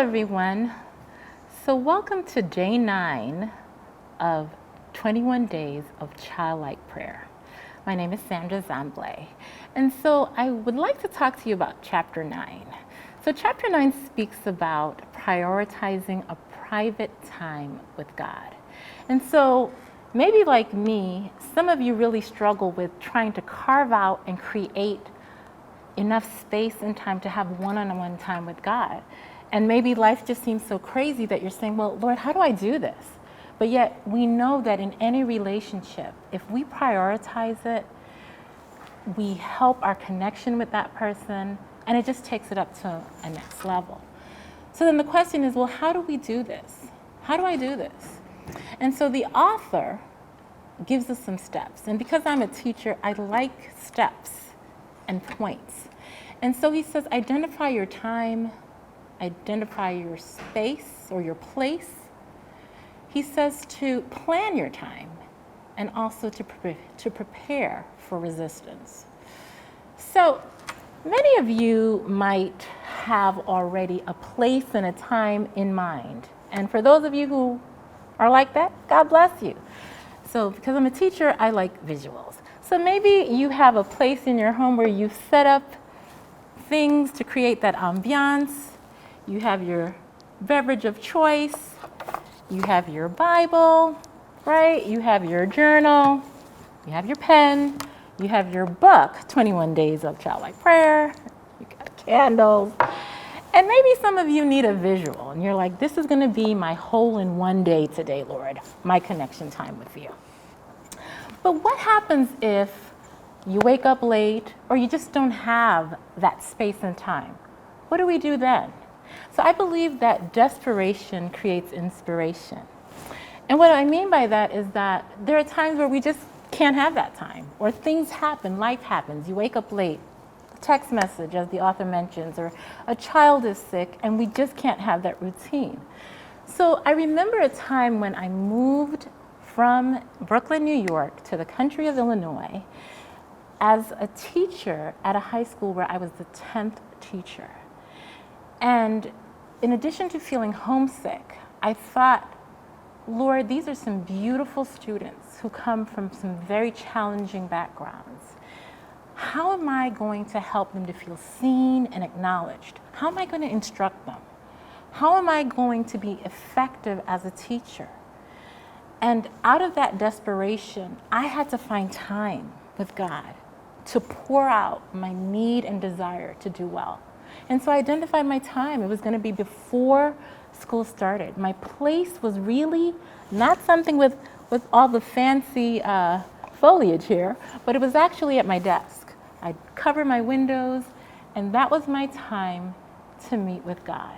everyone. So welcome to day 9 of 21 days of Childlike prayer. My name is Sandra Zamble. And so I would like to talk to you about chapter 9. So chapter 9 speaks about prioritizing a private time with God. And so maybe like me, some of you really struggle with trying to carve out and create enough space and time to have one-on-one time with God. And maybe life just seems so crazy that you're saying, well, Lord, how do I do this? But yet we know that in any relationship, if we prioritize it, we help our connection with that person, and it just takes it up to a next level. So then the question is, well, how do we do this? How do I do this? And so the author gives us some steps. And because I'm a teacher, I like steps and points. And so he says, identify your time, identify your space or your place. He says to plan your time and also to prepare for resistance. So many of you might have already a place and a time in mind. And for those of you who are like that, God bless you. So because I'm a teacher, I like visuals. So maybe you have a place in your home where you've set up things to create that ambiance. You have your beverage of choice. You have your Bible, right? You have your journal. You have your pen. You have your book, 21 Days of Childlike Prayer. You got candles. And maybe some of you need a visual. And you're like, this is going to be my hole in one day today, Lord, my connection time with you. But what happens if you wake up late or you just don't have that space and time? What do we do then? So I believe that desperation creates inspiration. And what I mean by that is that there are times where we just can't have that time, or things happen, life happens. You wake up late, a text message, as the author mentions, or a child is sick, and we just can't have that routine. So I remember a time when I moved from Brooklyn, New York to the country of Illinois as a teacher at a high school where I was the 10th teacher. And in addition to feeling homesick, I thought, Lord, these are some beautiful students who come from some very challenging backgrounds. How am I going to help them to feel seen and acknowledged? How am I going to instruct them? How am I going to be effective as a teacher? And out of that desperation, I had to find time with God to pour out my need and desire to do well. And so I identified my time. It was going to be before school started. My place was really not something with all the fancy foliage here, but it was actually at my desk. I'd cover my windows, and that was my time to meet with God.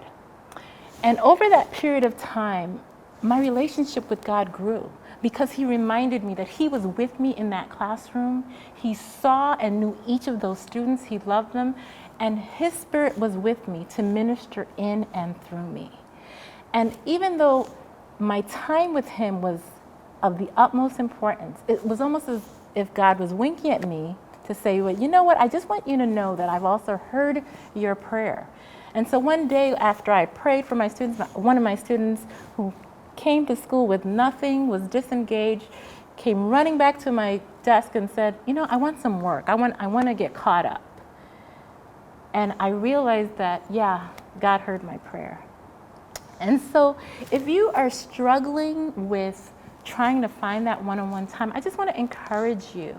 And over that period of time, my relationship with God grew because he reminded me that he was with me in that classroom. He saw and knew each of those students. He loved them. And his spirit was with me to minister in and through me. And even though my time with him was of the utmost importance, it was almost as if God was winking at me to say, well, you know what, I just want you to know that I've also heard your prayer. And so one day after I prayed for my students, one of my students who came to school with nothing, was disengaged, came running back to my desk and said, you know, I want some work. I want to get caught up. And I realized that, yeah, God heard my prayer. And so if you are struggling with trying to find that one-on-one time, I just want to encourage you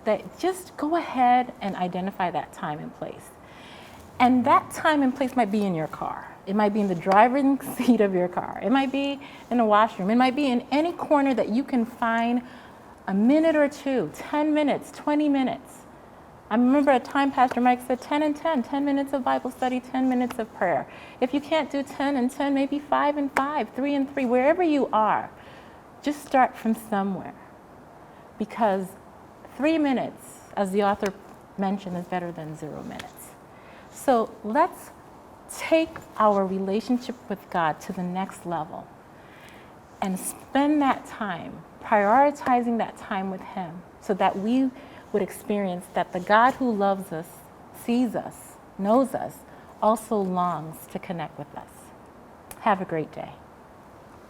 that just go ahead and identify that time and place. And that time and place might be in your car. It might be in the driving seat of your car. It might be in the washroom. It might be in any corner that you can find a minute or two, 10 minutes, 20 minutes. I remember a time Pastor Mike said 10 and 10, 10 minutes of Bible study, 10 minutes of prayer. If you can't do 10 and 10, maybe 5 and 5, 3 and 3, wherever you are, just start from somewhere. Because 3 minutes, as the author mentioned, is better than 0 minutes. So let's take our relationship with God to the next level and spend that time, prioritizing that time with him so that we would experience that the God who loves us, sees us, knows us, also longs to connect with us. Have a great day.